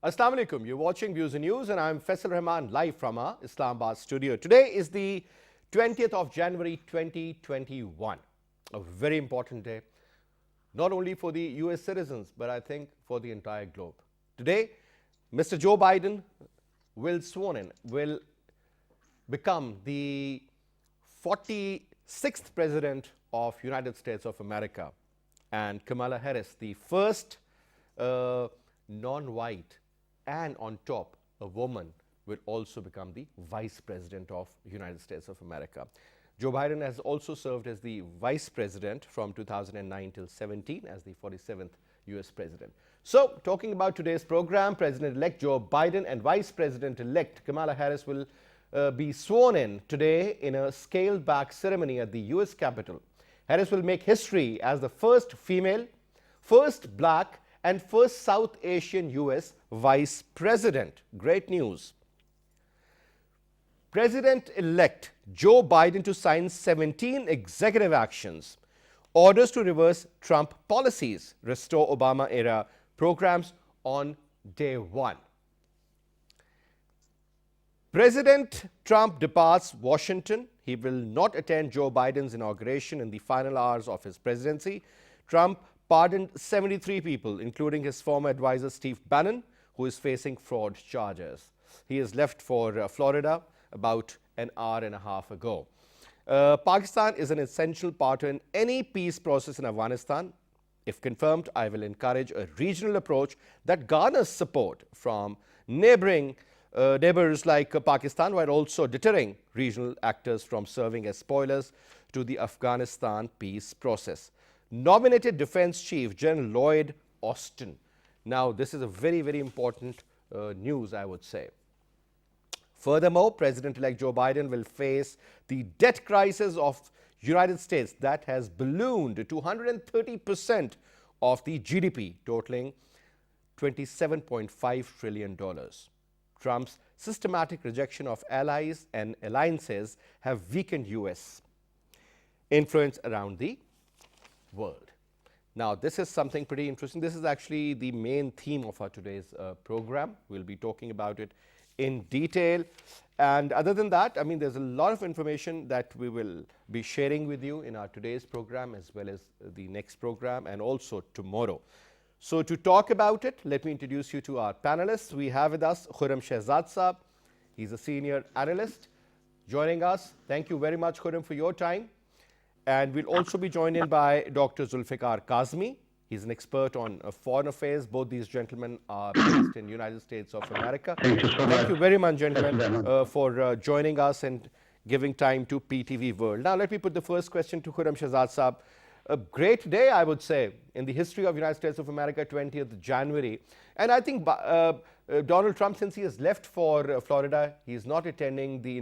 Assalamu alaikum. You're watching Views and News, and I'm Faisal Rehman, live from our Islamabad studio. Today is the 20th of January 2021, a very important day, not only for the US citizens, but I think for the entire globe. Today, Mr. Joe Biden will become the 46th President of United States of America, and Kamala Harris, the first non-white and on top a woman, will also become the Vice President of United States of America. Joe Biden has also served as the Vice President from 2009 till 17 as the 47th US President. So, talking about today's program, President-elect Joe Biden and Vice President-elect Kamala Harris will be sworn in today in a scaled-back ceremony at the US Capitol. Harris will make history as the first female, first black, and first South Asian US Vice President. Great news. President-elect Joe Biden to sign 17 executive actions, orders to reverse Trump policies, restore Obama-era programs on day one. President Trump departs Washington. He will not attend Joe Biden's inauguration in the final hours of his presidency. Trump pardoned 73 people, including his former advisor Steve Bannon, who is facing fraud charges. He has left for Florida about an hour and a half ago. Pakistan is an essential partner in any peace process in Afghanistan. If confirmed, I will encourage a regional approach that garners support from neighbors like Pakistan, while also deterring regional actors from serving as spoilers to the Afghanistan peace process. Nominated Defense Chief General Lloyd Austin. Now, this is a very, very important news, I would say. Furthermore, President-elect Joe Biden will face the debt crisis of United States that has ballooned to 130% of the GDP, totaling $27.5 trillion. Trump's systematic rejection of allies and alliances have weakened US influence around the world. Now, this is something pretty interesting. This is actually the main theme of our today's program. We'll be talking about it in detail. And other than that, I mean, there's a lot of information that we will be sharing with you in our today's program, as well as the next program, and also tomorrow. So, to talk about it, let me introduce you to our panelists. We have with us Khurram Shehzad Saab. He's a senior analyst joining us. Thank you very much, Khurram, for your time. And we'll also be joined in by Dr. Zulfikar Kazmi. He's an expert on foreign affairs. Both these gentlemen are based in the United States of America. Thank you very much, gentlemen, for joining us and giving time to PTV World. Now, let me put the first question to Khurram Shehzad Saab. A great day, I would say, in the history of the United States of America, 20th January. And I think Donald Trump, since he has left for Florida, he is not attending the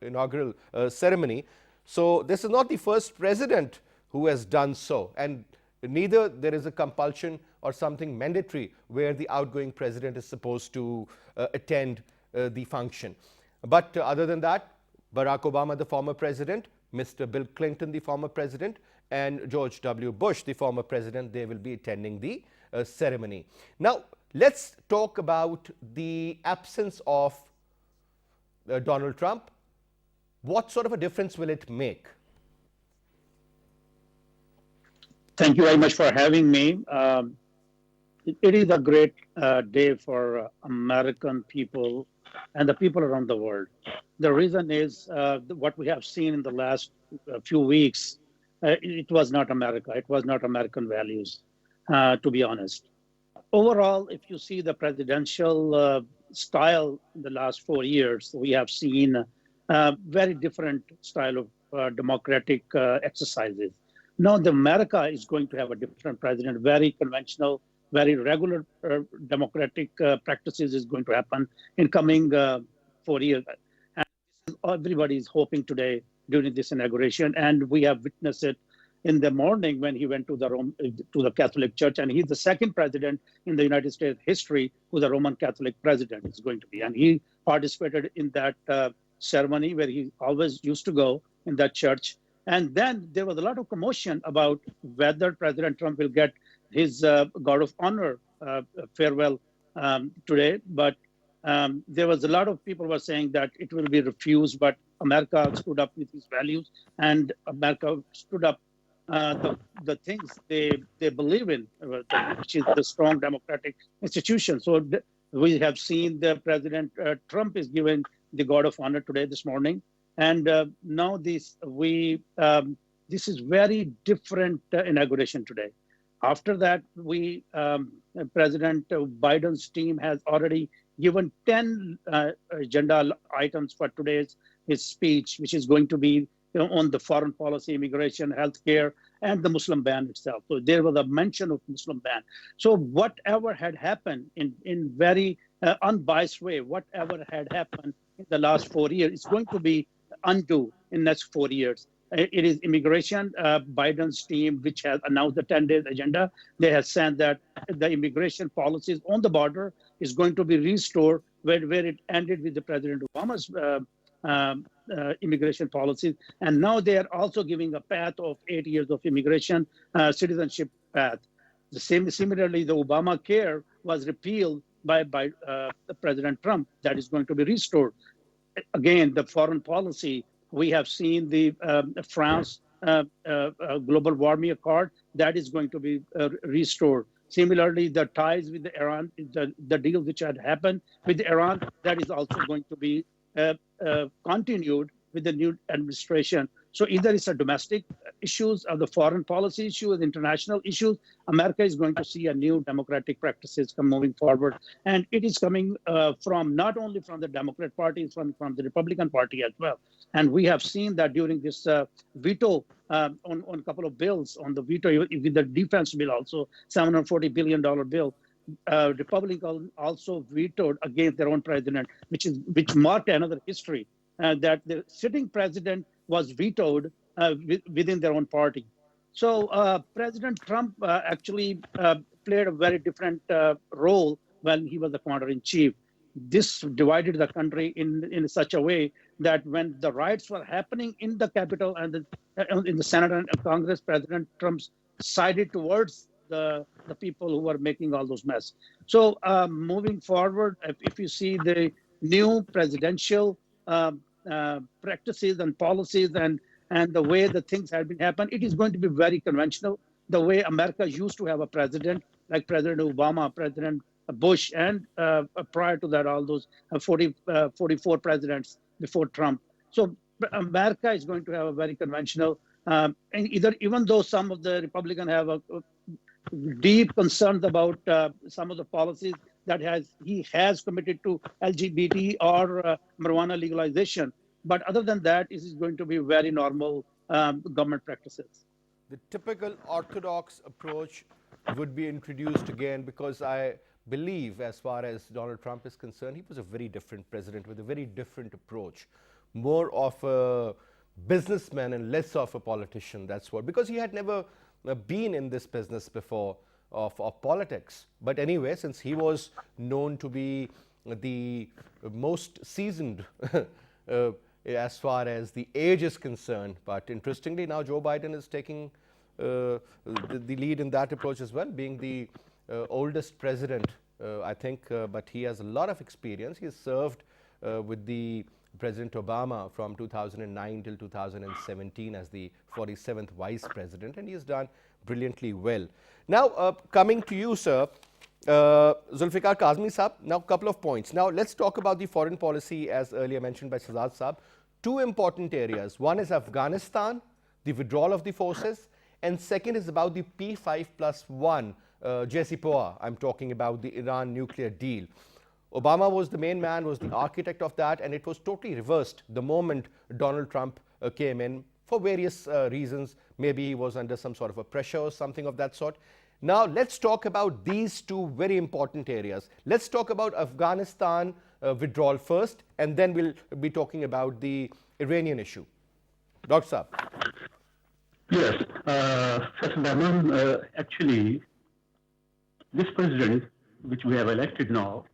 inaugural ceremony. So, this is not the first president who has done so, and neither there is a compulsion or something mandatory where the outgoing president is supposed to attend the function. But other than that, Barack Obama, the former president, Mr. Bill Clinton, the former president, and George W. Bush, the former president, they will be attending the ceremony. Now, let's talk about the absence of Donald Trump. What sort of a difference will it make? Thank you very much for having me. It is a great day for American people and the people around the world. The reason is what we have seen in the last few weeks. It was not America. It was not American values, to be honest. Overall, if you see the presidential style in the last 4 years, we have seen very different style of democratic exercises. Now, America is going to have a different president, very conventional, very regular democratic practices is going to happen in coming 4 years. And everybody is hoping today during this inauguration, and we have witnessed it in the morning when he went to the Catholic Church, and he's the second president in the United States history who's a Roman Catholic president is going to be. And he participated in that ceremony where he always used to go in that church. And then there was a lot of commotion about whether President Trump will get his guard of honor farewell today. But there was a lot of people were saying that it will be refused, but America stood up with its values, and America stood up the things they believe in, which is the strong democratic institution. So we have seen the President Trump is given the Guard of Honor today this morning, and now this is very different inauguration today. After that, President Biden's team has already given 10 agenda items for today's his speech, which is going to be on the foreign policy, immigration, healthcare, and the Muslim ban itself. So there was a mention of Muslim ban. So whatever had happened in very unbiased way, whatever had happened in the last 4 years, it's going to be undo in next 4 years. It is immigration. Biden's team, which has announced the 10-day agenda, they have said that the immigration policies on the border is going to be restored where it ended with the President Obama's immigration policies. And now they are also giving a path of 8 years of immigration citizenship path. Similarly, the Obamacare was repealed by President Trump. That is going to be restored. Again, the foreign policy, we have seen the France global warming accord that is going to be restored. Similarly, the ties with Iran, the deal which had happened with Iran, that is also going to be continued with the new administration. So either it's a domestic issues or the foreign policy issues, international issues, America is going to see a new democratic practices moving forward. And it is coming from not only from the Democrat Party, it's from the Republican Party as well. And we have seen that during this veto on a couple of bills, on the veto with the defense bill also, $740 billion bill, Republicans also vetoed against their own president, which marked another history that the sitting president was vetoed within their own party. So President Trump actually played a very different role when he was the commander-in-chief. This divided the country in such a way that when the riots were happening in the Capitol and in the Senate and Congress, President Trump sided towards the people who were making all those mess. So moving forward, if you see the new presidential practices and policies and the way the things have been happening, it is going to be very conventional. The way America used to have a president, like President Obama, President Bush, and prior to that, all those 44 presidents before Trump. So America is going to have a very conventional, even though some of the Republicans have a deep concerns about some of the policies that he has committed to LGBT or marijuana legalization. But other than that, it is going to be very normal government practices. The typical orthodox approach would be introduced again, because I believe, as far as Donald Trump is concerned, he was a very different president with a very different approach, more of a businessman and less of a politician. That's what, because he had never been in this business before of politics. But anyway, since he was known to be the most seasoned as far as the age is concerned, but interestingly now Joe Biden is taking the lead in that approach as well, being the oldest president, I think, but he has a lot of experience. He has served with the President Obama from 2009 till 2017 as the 47th vice president, and he has done brilliantly well. Now, coming to you, sir, Zulfikar Kazmi Saab, now a couple of points. Now, let's talk about the foreign policy, as earlier mentioned by Shahzad Saab. Two important areas. One is Afghanistan, the withdrawal of the forces, and second is about the P5+1 JCPOA. I'm talking about the Iran nuclear deal. Obama was the main man, was the architect of that, and it was totally reversed the moment Donald Trump came in for various reasons. Maybe he was under some sort of a pressure or something of that sort. Now, let's talk about these two very important areas. Let's talk about Afghanistan withdrawal first, and then we'll be talking about the Iranian issue. Dr. Saab. Yes, Rehman, actually, this president, which we have elected now,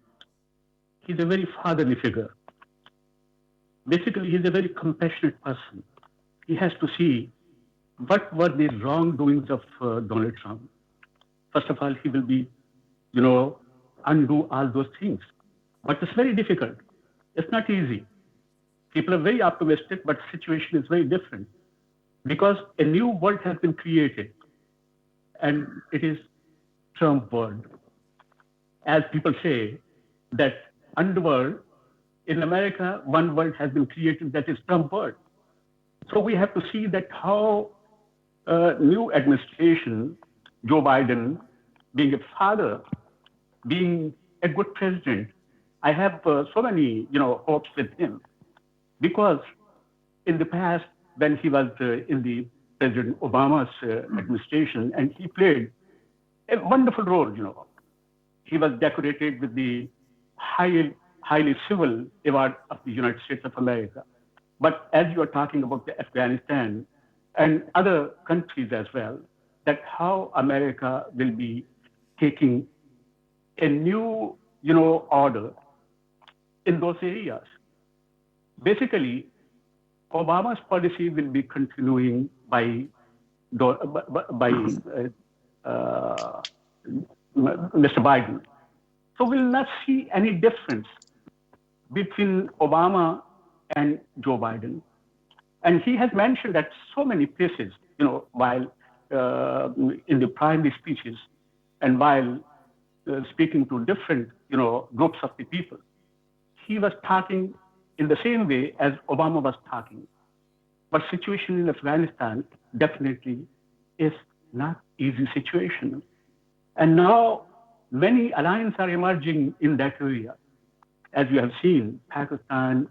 he's a very fatherly figure. Basically, he's a very compassionate person. He has to see what were the wrongdoings of Donald Trump. First of all, he will be, undo all those things. But it's very difficult. It's not easy. People are very optimistic, but the situation is very different because a new world has been created, and it is Trump world. As people say, that underworld in America, one world has been created, that is Trump world. So we have to see that how new administration, Joe Biden, being a father, being a good president, I have so many, hopes with him, because in the past, when he was in the President Obama's administration, and he played a wonderful role, He was decorated with the highly civil award of the United States of America. But as you are talking about the Afghanistan and other countries as well, that how America will be taking a new, order in those areas. Basically, Obama's policy will be continuing by Mr. Biden. So we'll not see any difference between Obama and Joe Biden. And he has mentioned at so many places, while in the primary speeches and while speaking to different, groups of the people, he was talking in the same way as Obama was talking. But situation in Afghanistan definitely is not easy situation. And now many alliances are emerging in that area. As you have seen, Pakistan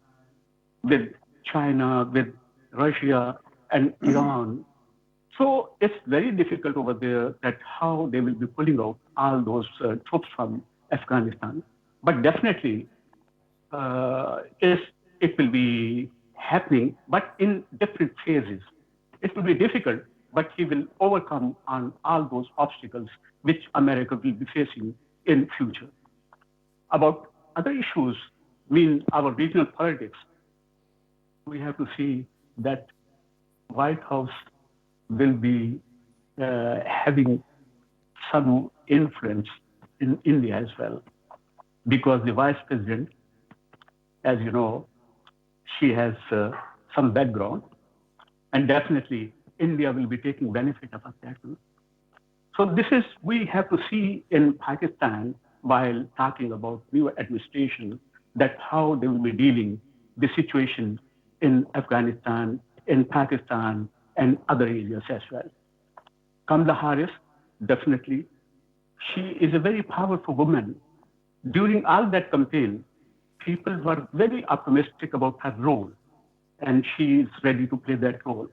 with China, with Russia and Iran. So it's very difficult over there that how they will be pulling out all those troops from Afghanistan. But definitely, it will be happening, but in different phases. It will be difficult, but he will overcome on all those obstacles which America will be facing in future. About other issues, our regional politics, we have to see that White House will be having some influence in India as well, because the vice president, as you know, she has some background, and definitely India will be taking benefit of that. So this is, we have to see in Pakistan, while talking about new administration, that how they will be dealing the situation in Afghanistan, in Pakistan, and other areas as well. Kamala Harris, definitely, she is a very powerful woman. During all that campaign, people were very optimistic about her role, and she is ready to play that role.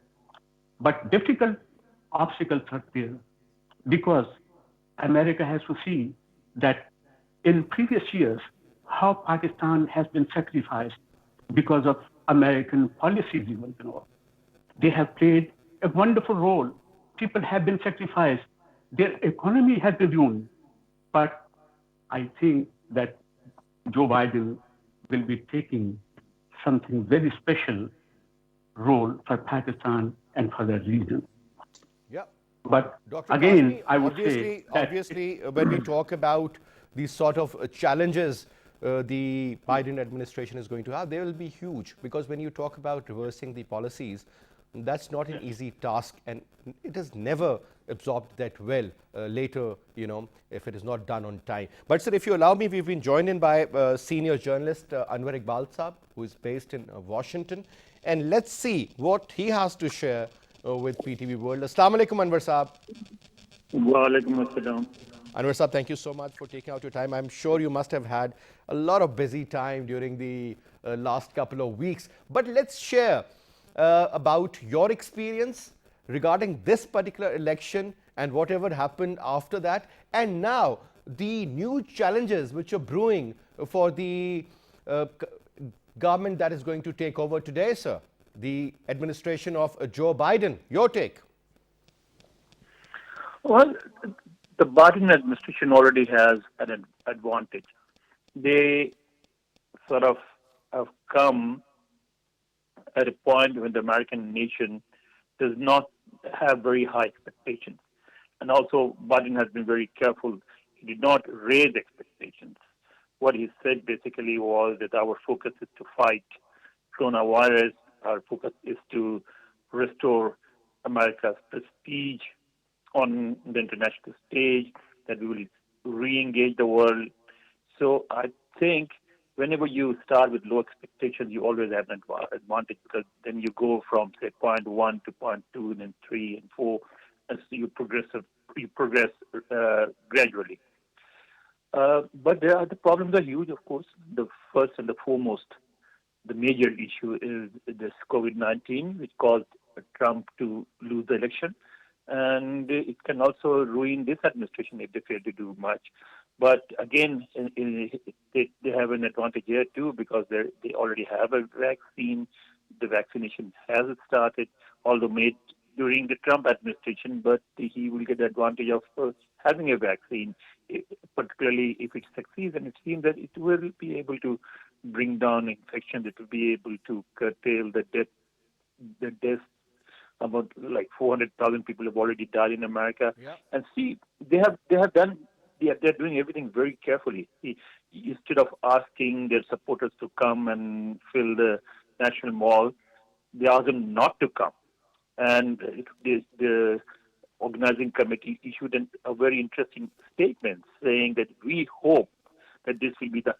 But difficult obstacles are there, because America has to see that in previous years, how Pakistan has been sacrificed because of American policies, even, They have played a wonderful role. People have been sacrificed. Their economy has been ruined. But I think that Joe Biden will be taking something very special role for Pakistan and for the region. Yeah. But Dr. again, Kazmi, I would say that obviously, when we talk about these sort of challenges the Biden administration is going to have, they will be huge, because when you talk about reversing the policies, that's not an easy task, and it is never absorbed that well later, if it is not done on time. But sir, if you allow me, we've been joined in by senior journalist Anwar Iqbal Saab, who is based in Washington, and let's see what he has to share with PTV World. Assalamu alaikum, Anwar Saab. Wa alaikum assalam. Anwar Saab, thank you so much for taking out your time. I'm sure you must have had a lot of busy time during the last couple of weeks. But let's share about your experience regarding this particular election and whatever happened after that. And now the new challenges which are brewing for the government that is going to take over today, sir. The administration of Joe Biden. Your take? Well, the Biden administration already has an advantage. They sort of have come at a point when the American nation does not have very high expectations. And also, Biden has been very careful He did not raise expectations. What he said basically was that our focus is to fight coronavirus. Our focus is to restore America's prestige on the international stage, that we will re-engage the world. So I think whenever you start with low expectations, you always have an advantage, because then you go from, say, point 1 to point 2, and then 3 and 4, and so you progress gradually. But the problems are huge, of course. The first and the foremost, the major issue is this COVID-19, which caused Trump to lose the election. And it can also ruin this administration if they fail to do much. But again, they have an advantage here too, because they already have a vaccine. The vaccination has started, although made during the Trump administration, but he will get the advantage of having a vaccine, particularly if it succeeds. And it seems that it will be able to bring down infections. It will be able to curtail the deaths. About like 400,000 people have already died in America. Yeah. And see, they're doing everything very carefully. Instead of asking their supporters to come and fill the National Mall, they ask them not to come. And the organizing committee issued a very interesting statement saying that we hope that this will be the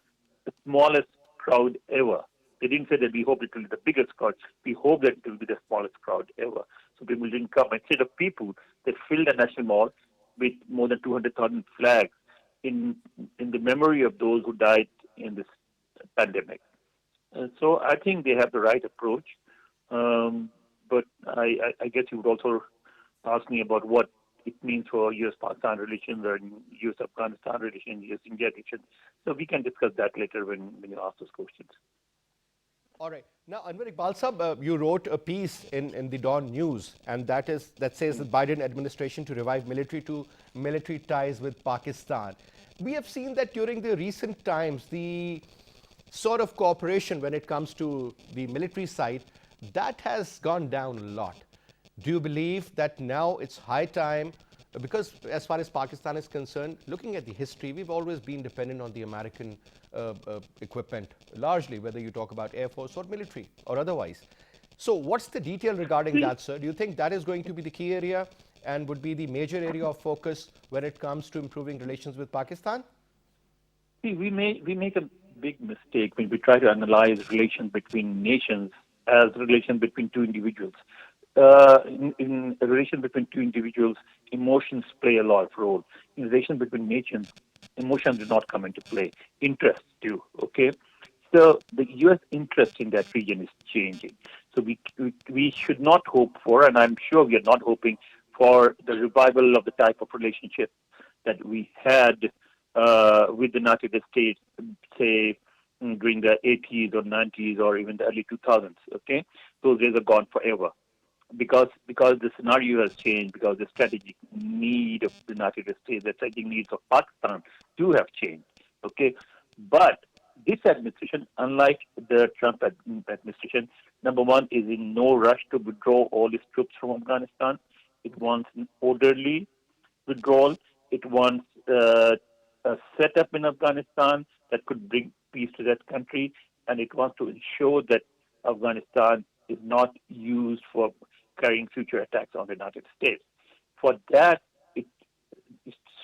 smallest crowd ever. They didn't say that we hope it will be the biggest crowd. We hope that it will be the smallest crowd ever. So people didn't come. Instead of people, they filled the National Mall with more than 200,000 flags in the memory of those who died in this pandemic. So I think they have the right approach. But I guess you would also ask me about what it means for U.S.-Pakistan relations or U.S.-Afghanistan relations, U.S.-India relations. So we can discuss that later when you ask those questions. All right. Now, Anwar Iqbal Sahab, you wrote a piece in the Dawn News, and that says the Biden administration to revive military ties with Pakistan. We have seen that during the recent times, the sort of cooperation when it comes to the military side, that has gone down a lot. Do you believe that now it's high time? Because as far as Pakistan is concerned, looking at the history, we've always been dependent on the American equipment, largely, whether you talk about Air Force or military or otherwise. So what's the detail regarding that, sir? Do you think that is going to be the key area and would be the major area of focus when it comes to improving relations with Pakistan? See, we make a big mistake when we try to analyze relations between nations as relations between two individuals. In a relation between two individuals, emotions play a lot of role. In relation between nations, emotions do not come into play. Interests do, okay? So the U.S. interest in that region is changing. So we should not hope for, and I'm sure we are not hoping for, the revival of the type of relationship that we had with the United States, say, during the 80s or 90s or even the early 2000s, okay? Those days are gone forever. Because the scenario has changed, because the strategic need of the United States, the strategic needs of Pakistan too have changed. Okay, but this administration, unlike the Trump administration, number one, is in no rush to withdraw all its troops from Afghanistan. It wants an orderly withdrawal. It wants a setup in Afghanistan that could bring peace to that country, and it wants to ensure that Afghanistan is not used for carrying future attacks on the United States. For that,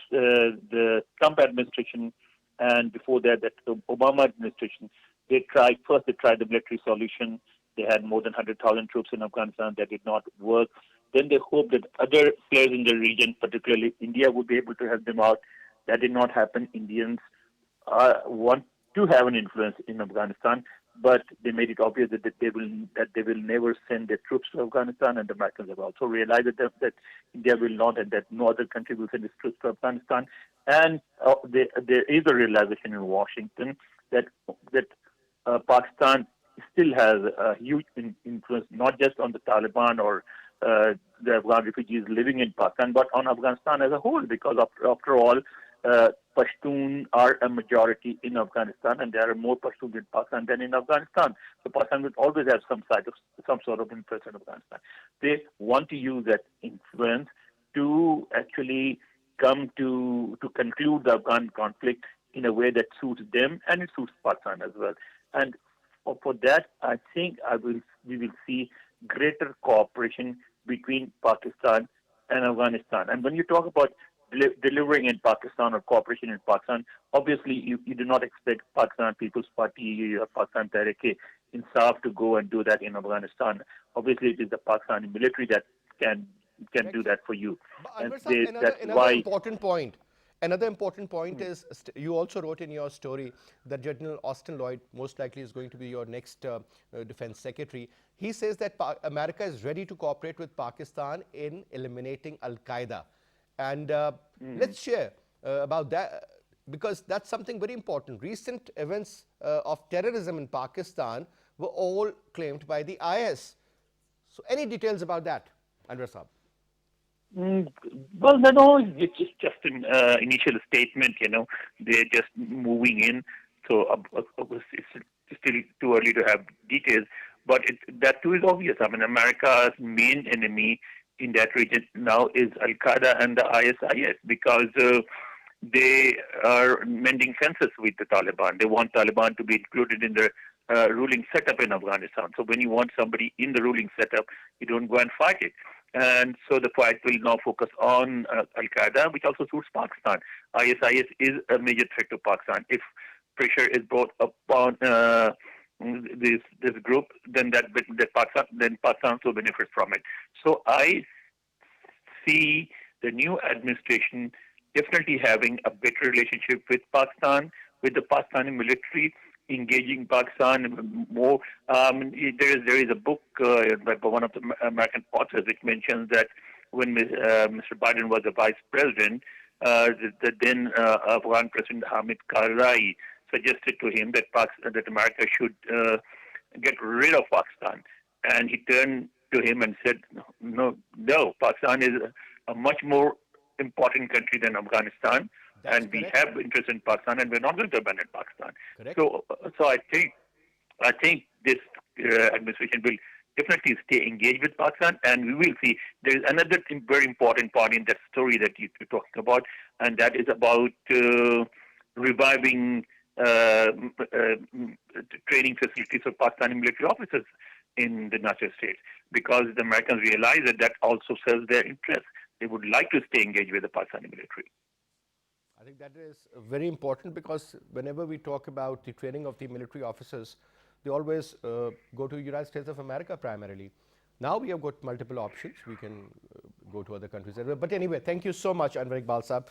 the Trump administration and before that, the Obama administration, they tried the military solution. They had more than 100,000 troops in Afghanistan. That did not work. Then they hoped that other players in the region, particularly India, would be able to help them out. That did not happen. Indians want to have an influence in Afghanistan, but they made it obvious that they will never send their troops to Afghanistan, and the Americans have also realized that India will not, and that no other country will send its troops to Afghanistan. And there is a realization in Washington that Pakistan still has a huge influence, not just on the Taliban or the Afghan refugees living in Pakistan, but on Afghanistan as a whole, because after all, Pashtun are a majority in Afghanistan, and there are more Pashtuns in Pakistan than in Afghanistan. So Pakistan will always have some sort of influence in Afghanistan. They want to use that influence to actually come to conclude the Afghan conflict in a way that suits them and it suits Pakistan as well. And for that, I think we will see greater cooperation between Pakistan and Afghanistan. And when you talk about delivering in Pakistan or cooperation in Pakistan, obviously you do not expect Pakistan People's Party or Pakistan Tehreek-e-Insaf to go and do that in Afghanistan. Obviously, it is the Pakistani military that can do that for you. And That's another why. important point. Another important point is you also wrote in your story that General Austin Lloyd most likely is going to be your next defense secretary. He says that America is ready to cooperate with Pakistan in eliminating Al-Qaeda. And let's share about that, because that's something very important. Recent events of terrorism in Pakistan were all claimed by the IS. So any details about that, Anwar Saab? Well, no, it's just an initial statement. They're just moving in, so it's still too early to have details. But that too is obvious. I mean, America's main enemy in that region now is Al Qaeda and the ISIS, because they are mending fences with the Taliban. They want Taliban to be included in the ruling setup in Afghanistan. So when you want somebody in the ruling setup, you don't go and fight it. And so the fight will now focus on Al-Qaeda, which also suits Pakistan. ISIS is a major threat to Pakistan. If pressure is brought upon this group, then Pakistan will benefit from it. So I see the new administration definitely having a better relationship with Pakistan, with the Pakistani military, engaging Pakistan more. There is a book by one of the American authors which mentions that when Mr. Biden was the vice president, the then Afghan President Hamid Karzai suggested to him that America should get rid of Pakistan, and he turned to him and said, "No, Pakistan is a much more important country than Afghanistan." That's and correct. We have interest in Pakistan, and we're not going to abandon Pakistan. Correct. So I think this administration will definitely stay engaged with Pakistan, and we will see. There is another very important part in that story that you're talking about, and that is about reviving training facilities for Pakistani military officers in the United States, because the Americans realize that also serves their interests. They would like to stay engaged with the Pakistani military. I think that is very important, because whenever we talk about the training of the military officers, they always go to United States of America primarily. Now we have got multiple options. We can go to other countries as well. But anyway, thank you so much, Anwar Iqbal Saab,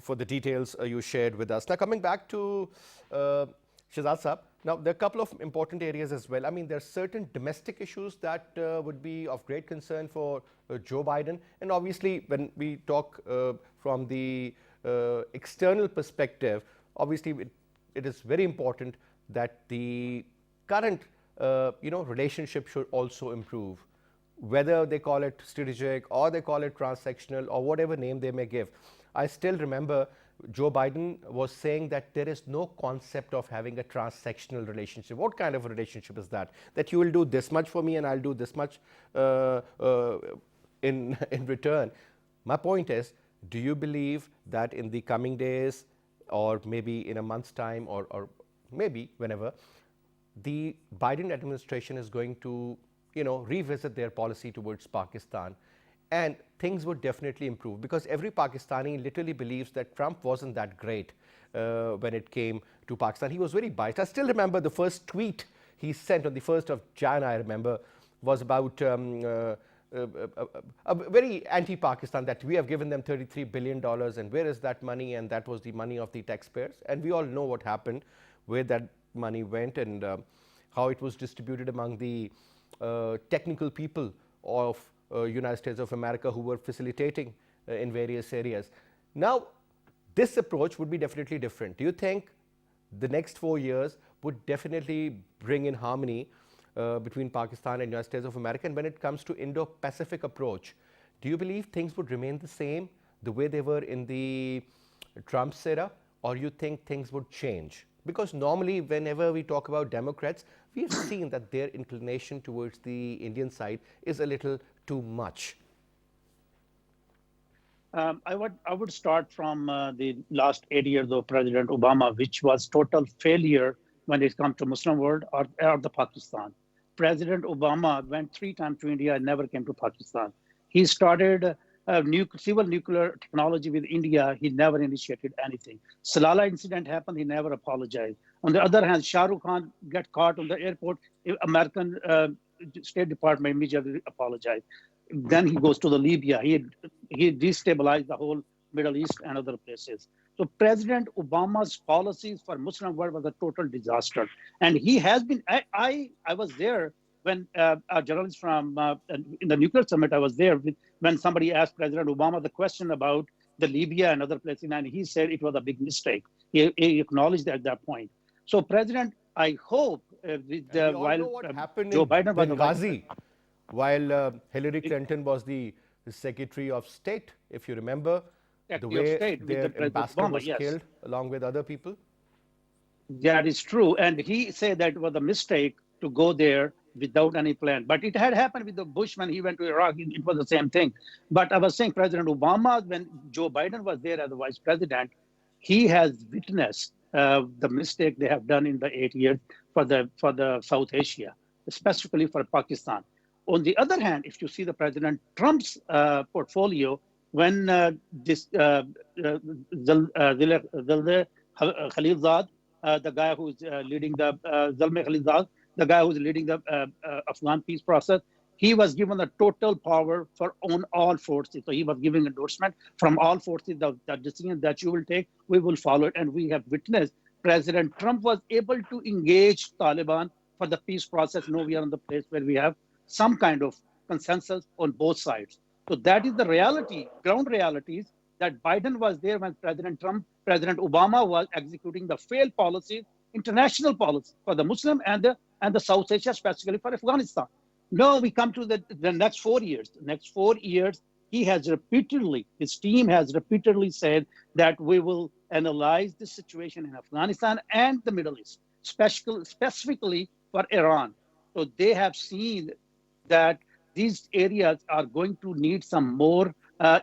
for the details you shared with us. Now coming back to Shehzad Saab, now there are a couple of important areas as well. I mean, there are certain domestic issues that would be of great concern for Joe Biden. And obviously, when we talk from the external perspective, obviously it is very important that the current relationship should also improve. Whether they call it strategic or they call it transactional or whatever name they may give. I still remember Joe Biden was saying that there is no concept of having a transactional relationship. What kind of a relationship is that? That you will do this much for me and I'll do this much in return. My point is, do you believe that in the coming days or maybe in a month's time or maybe whenever, the Biden administration is going to revisit their policy towards Pakistan, and things would definitely improve, because every Pakistani literally believes that Trump wasn't that great when it came to Pakistan. He was very biased. I still remember the first tweet he sent on the 1st of January, I remember, was about a very anti-Pakistan, that we have given them $33 billion and where is that money, and that was the money of the taxpayers. And we all know what happened, where that money went and how it was distributed among the technical people of United States of America who were facilitating in various areas. Now, this approach would be definitely different. Do you think the next 4 years would definitely bring in harmony between Pakistan and United States of America? And when it comes to Indo-Pacific approach, do you believe things would remain the same, the way they were in the Trump's era, or you think things would change? Because normally whenever we talk about Democrats, we've seen that their inclination towards the Indian side is a little too much. I would start from the last 8 years of President Obama, which was total failure when it comes to Muslim world or the Pakistan. President Obama went 3 times to India and never came to Pakistan. He started civil nuclear technology with India. He never initiated anything. Salala incident happened. He never apologized. On the other hand, Shah Rukh Khan got caught on the airport. American State Department immediately apologized. Then he goes to the Libya. He destabilized the whole Middle East and other places. So President Obama's policies for Muslim world was a total disaster. And he has been. I was there when a journalist from in the nuclear summit. I was there when somebody asked President Obama the question about the Libya and other places, and he said it was a big mistake. He acknowledged that at that point. So President, I hope while happened Joe in Biden was Benghazi, while Hillary Clinton was the Secretary of State, if you remember, the way their ambassador was killed along with other people. That is true. And he said that it was a mistake to go there without any plan. But it had happened with the Bush when he went to Iraq. It was the same thing. But I was saying President Obama, when Joe Biden was there as the vice president, he has witnessed the mistake they have done in the 8 years for the South Asia, specifically for Pakistan. On the other hand, if you see the President Trump's portfolio, when this Khalilzad, the guy who's leading the Zalmay Khalilzad, the guy who's leading the Afghan peace process, he was given the total power on all forces. So he was giving endorsement from all forces. The decision that you will take, we will follow it. And we have witnessed President Trump was able to engage Taliban for the peace process. Now we are in the place where we have some kind of consensus on both sides. So that is the reality, ground realities, that Biden was there when President Obama was executing the failed policies, international policy for the Muslim and the South Asia, specifically for Afghanistan. Now we come to the next 4 years. The next 4 years, his team has repeatedly said that we will analyze the situation in Afghanistan and the Middle East, specifically for Iran. So they have seen that these areas are going to need some more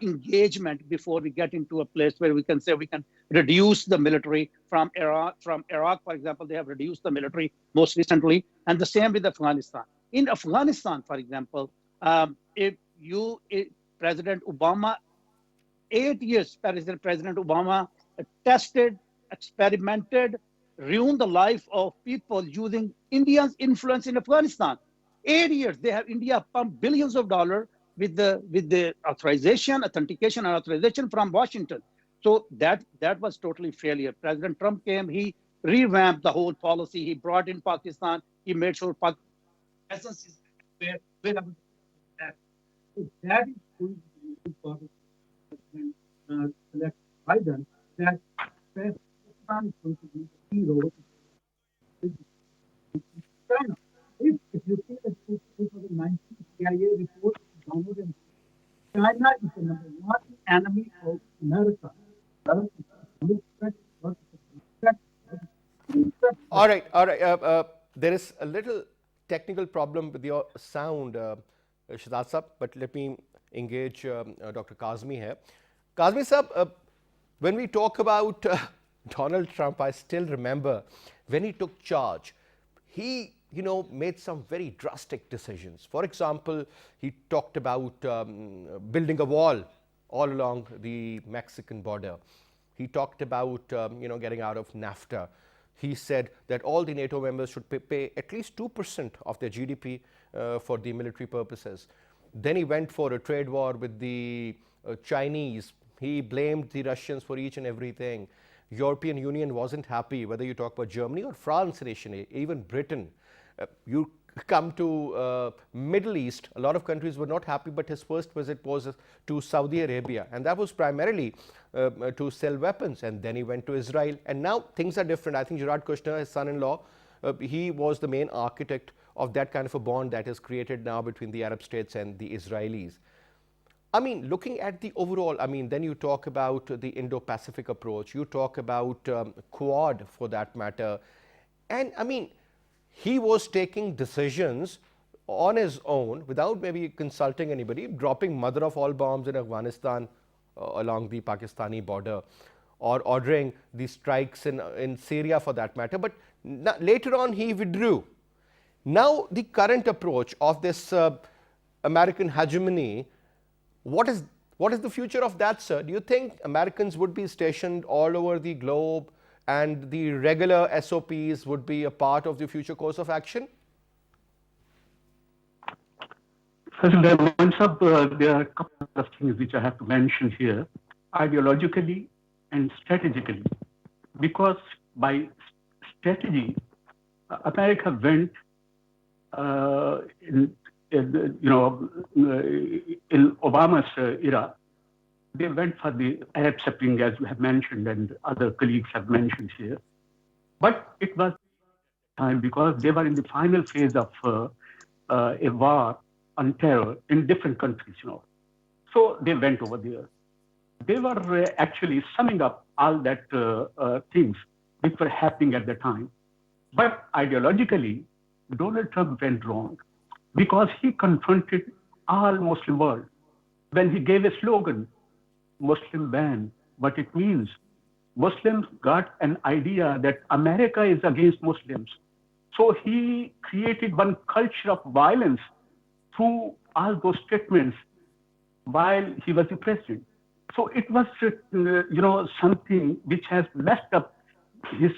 engagement before we get into a place where we can say we can reduce the military from Iraq. From Iraq, for example, they have reduced the military most recently, and the same with Afghanistan. In Afghanistan, for example, President Obama, 8 years, President Obama tested, experimented, ruined the life of people using India's influence in Afghanistan. 8 years, India pumped billions of dollars with the authentication and authorization from Washington. So that was totally failure. President Trump came, he revamped the whole policy. He brought in Pakistan. He made sure Pakistan is where that is going to be part of President Biden, that Pakistan is going to be the hero in China. If you see the 2019 CIA report, China is the number one enemy of America. All right. There is a little technical problem with your sound, Shahzad Sahab, but let me engage Dr. Kazmi here. Kazmi Sahab, when we talk about Donald Trump, I still remember when he took charge, he made some very drastic decisions. For example, he talked about building a wall all along the Mexican border. He talked about getting out of NAFTA. He said that all the NATO members should pay at least 2% of their GDP for the military purposes. Then he went for a trade war with the Chinese. He blamed the Russians for each and everything. European Union wasn't happy, whether you talk about Germany or France initially, even Britain. You come to Middle East, a lot of countries were not happy, but his first visit was to Saudi Arabia, and that was primarily to sell weapons. And then he went to Israel, and now things are different. I think Jared Kushner, his son-in-law, he was the main architect of that kind of a bond that is created now between the Arab states and the Israelis. I mean, looking at the overall, then you talk about the Indo-Pacific approach, you talk about Quad for that matter, and he was taking decisions on his own without maybe consulting anybody, dropping mother of all bombs in Afghanistan along the Pakistani border, or ordering the strikes in Syria for that matter. But later on, he withdrew. Now, the current approach of this American hegemony, what is the future of that, sir? Do you think Americans would be stationed all over the globe and the regular SOPs would be a part of the future course of action? First, there are a couple of things which I have to mention here, ideologically and strategically. Because by strategy, America went in Obama's era. They went for the Arab Spring, as you have mentioned, and other colleagues have mentioned here. But it was time because they were in the final phase of a war on terror in different countries, So they went over there. They were actually summing up all that things which were happening at the time. But ideologically, Donald Trump went wrong because he confronted all Muslim world when he gave a slogan, Muslim ban, what it means. Muslims got an idea that America is against Muslims. So he created one culture of violence through all those statements while he was the president. So it was, something which has messed up his,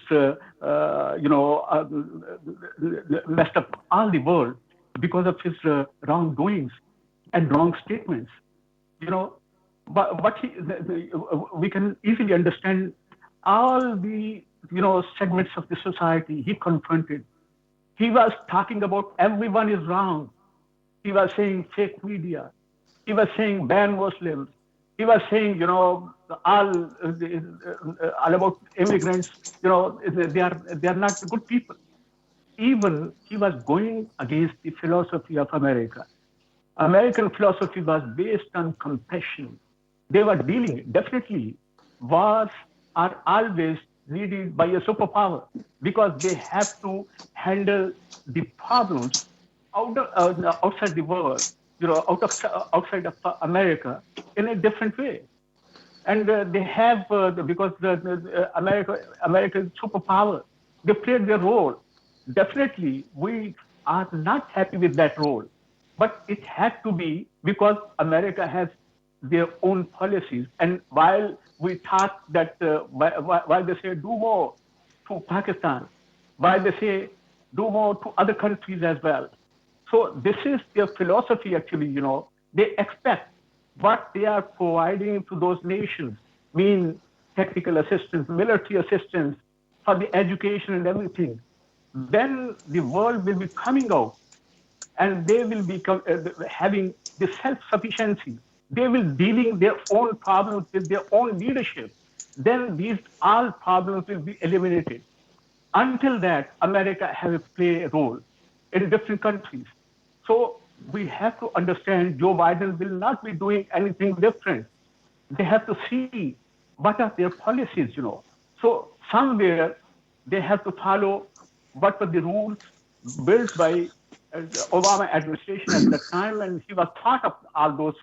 messed up all the world because of his wrongdoings and wrong statements. But we can easily understand all the, segments of the society he confronted. He was talking about everyone is wrong. He was saying fake media. He was saying ban Muslims. He was saying, all about immigrants, they are not good people. Even he was going against the philosophy of America. American philosophy was based on compassion. They were dealing, definitely, wars are always needed by a superpower because they have to handle the problems outside the world, outside of America in a different way. And they have, because America is superpower, they played their role. Definitely, we are not happy with that role. But it had to be because America has their own policies. And while we thought that, while they say do more to Pakistan, while they say do more to other countries as well. So this is their philosophy actually, they expect what they are providing to those nations, mean technical assistance, military assistance, for the education and everything. Then the world will be coming out and they will be having the self-sufficiency. They will dealing their own problems with their own leadership. Then these all problems will be eliminated. Until that, America has to play a role in different countries. So we have to understand Joe Biden will not be doing anything different. They have to see what are their policies, So somewhere they have to follow what were the rules built by Obama administration at that time, and he was part of all those,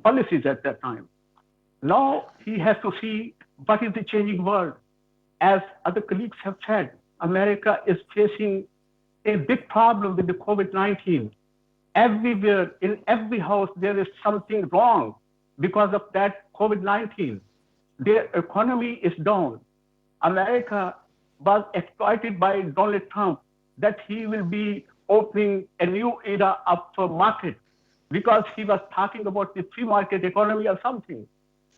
policies at that time. Now he has to see what is the changing world. As other colleagues have said, America is facing a big problem with the COVID-19. Everywhere, in every house, there is something wrong because of that COVID-19. Their economy is down. America was exploited by Donald Trump that he will be opening a new era of market because he was talking about the free market economy or something.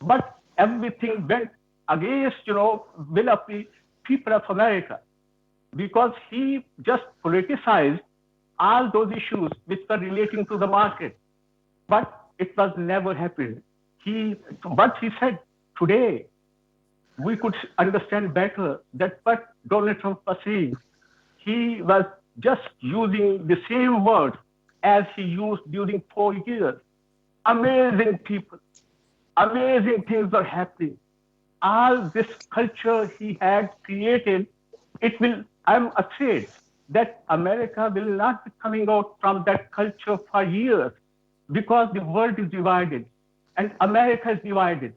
But everything went against, will of the people of America because he just politicized all those issues which were relating to the market. But it was never happened. What he said today, we could understand better that what Donald Trump was saying. He was just using the same words as he used during 4 years. Amazing people, amazing things are happening. All this culture he had created, I'm afraid that America will not be coming out from that culture for years because the world is divided. and America is divided.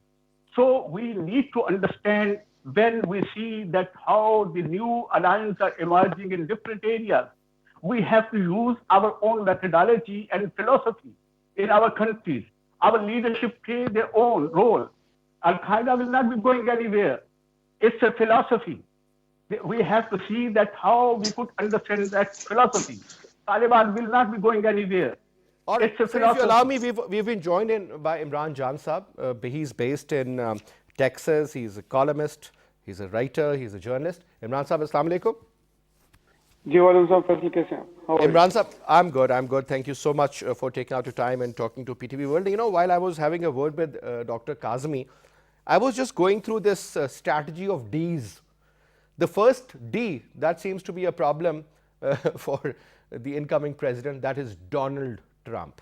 So we need to understand when we see that how the new alliances are emerging in different areas, we have to use our own methodology and philosophy in our countries. Our leadership play their own role. Al-Qaeda will not be going anywhere. It's a philosophy. We have to see that how we could understand that philosophy. Taliban will not be going anywhere. All right. It's a So, if you allow philosophy. me, we've been joined in by Imran Jan Saab. He's based in Texas. He's a columnist. He's a writer. He's a journalist. Imran Saab, Assalamu alaikum. जी वालेकुम सलाम फैसल कैसे हैं? How are you? Imran Saab, I'm good. I'm good. Thank you so much for taking out your time and talking to PTV World. You know, while I was having a word with Dr. Kazmi, I was just going through this strategy of Ds. The first D, that seems to be a problem for the incoming president, that is Donald Trump.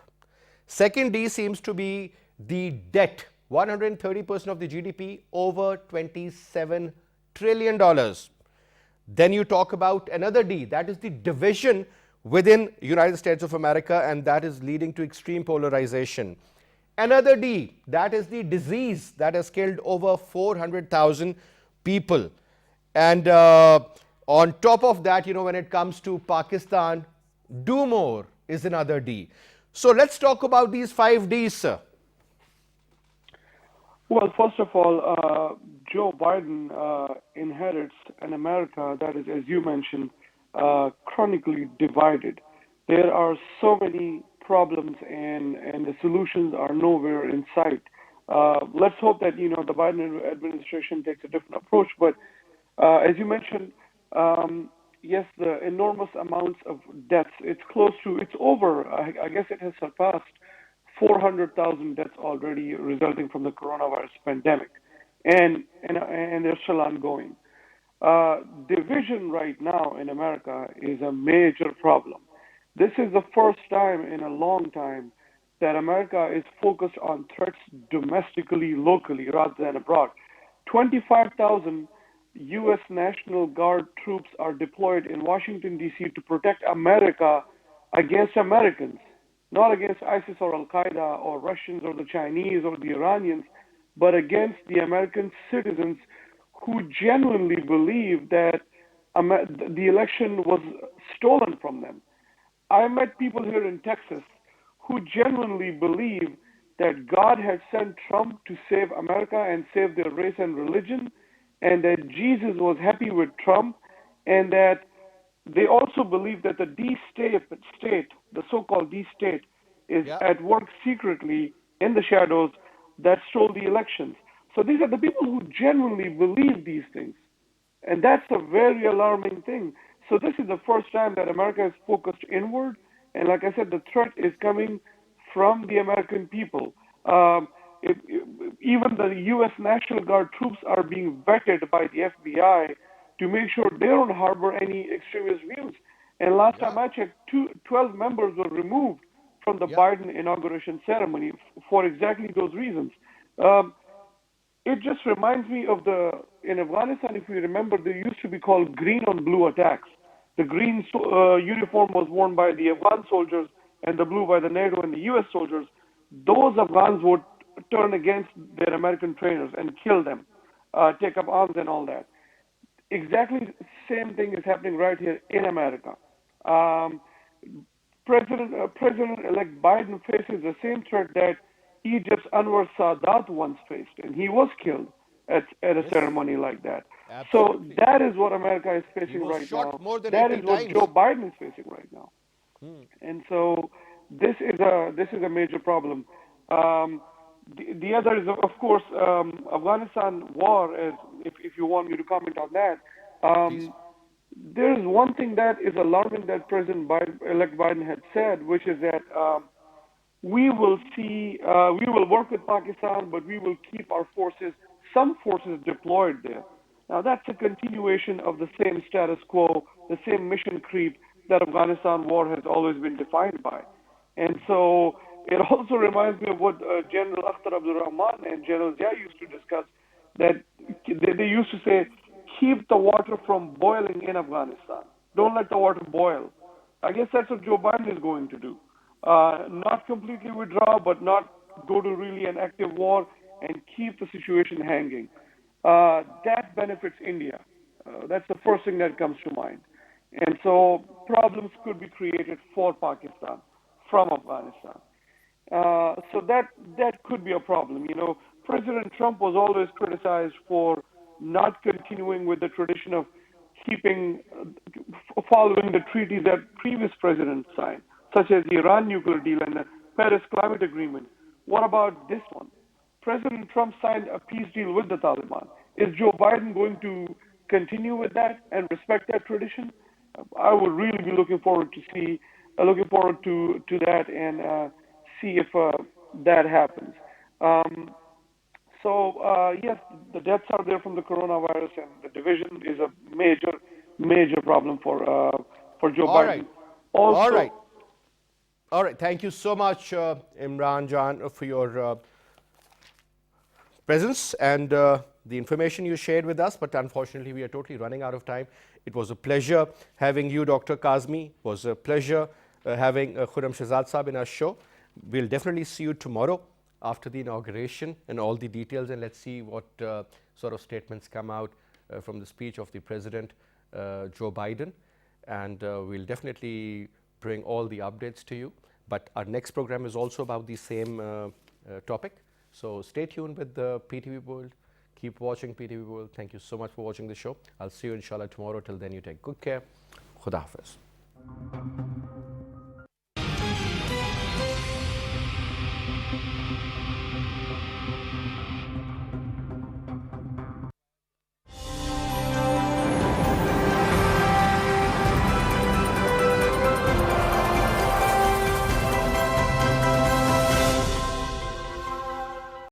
Second D seems to be the debt, 130% of the GDP, over $27 trillion. Then you talk about another D, that is the division within United States of America, and that is leading to extreme polarization. Another D, that is the disease that has killed over 400,000 people. And on top of that, you know, when it comes to Pakistan, do more is another D. So let's talk about these 5 Ds, sir. Well, first of all, Joe Biden inherits an America that is, as you mentioned, chronically divided. There are so many problems, and the solutions are nowhere in sight. Let's hope that the Biden administration takes a different approach. But as you mentioned, yes, the enormous amounts of deaths. It's over. I guess it has surpassed 400,000 deaths already resulting from the coronavirus pandemic, and they're still ongoing. Division right now in America is a major problem. This is the first time in a long time that America is focused on threats domestically, locally, rather than abroad. 25,000 U.S. National Guard troops are deployed in Washington, D.C. to protect America against Americans, not against ISIS or Al-Qaeda or Russians or the Chinese or the Iranians, but against the American citizens who genuinely believe that the election was stolen from them. I met people here in Texas who genuinely believe that God had sent Trump to save America and save their race and religion, and that Jesus was happy with Trump, and that they also believe that the D-state, the so-called D-state, is at work secretly in the shadows that stole the elections. So these are the people who genuinely believe these things. And that's a very alarming thing. So this is the first time that America is focused inward. And like I said, the threat is coming from the American people. Even the U.S. National Guard troops are being vetted by the FBI to make sure they don't harbor any extremist views. And last time I checked, 12 members were removed from the Biden inauguration ceremony for exactly those reasons. It just reminds me of in Afghanistan, if you remember, they used to be called green on blue attacks. The green uniform was worn by the Afghan soldiers and the blue by the NATO and the U.S. soldiers. Those Afghans would turn against their American trainers and kill them, take up arms and all that. Exactly the same thing is happening right here in America. President-elect Biden faces the same threat that Egypt's Anwar Sadat once faced, and he was killed at a ceremony like that. Absolutely. So that is what America is facing right now. That is what Joe Biden is facing right now. And so this is a major problem. The other is, of course, Afghanistan War. If you want me to comment on that, there is one thing that is alarming that President-elect Biden had said, which is that we will work with Pakistan, but we will keep some forces deployed there. Now that's a continuation of the same status quo, the same mission creep that Afghanistan War has always been defined by. And so it also reminds me of what General Akhtar Abdul Rahman and General Zia used to discuss, that they used to say, keep the water from boiling in Afghanistan. Don't let the water boil. I guess that's what Joe Biden is going to do. Not completely withdraw, but not go to really an active war and keep the situation hanging. That benefits India. That's the first thing that comes to mind. And so problems could be created for Pakistan from Afghanistan. So that could be a problem. You know, President Trump was always criticized for not continuing with the tradition of keeping, following the treaties that previous presidents signed, such as the Iran nuclear deal and the Paris Climate Agreement. What about this one? President Trump signed a peace deal with the Taliban. Is Joe Biden going to continue with that and respect that tradition? I would really be looking forward to that and see if that happens. Yes, the deaths are there from the coronavirus, and the division is a major problem for Joe All Biden. right. Also, All right. All right. Thank you so much, Imran Jan, for your presence and the information you shared with us. But unfortunately, we are totally running out of time. It was a pleasure having you, Dr. Kazmi. It was a pleasure having Khurram Shahzad Saab in our show. We'll definitely see you tomorrow after the inauguration and all the details, and let's see what sort of statements come out from the speech of the President Joe Biden, and we'll definitely bring all the updates to you. But our next program is also about the same topic, so stay tuned with the PTV World. Keep watching PTV World. Thank you so much for watching the show. I'll see you inshallah tomorrow. Till then, you take good care. Khuda Hafiz.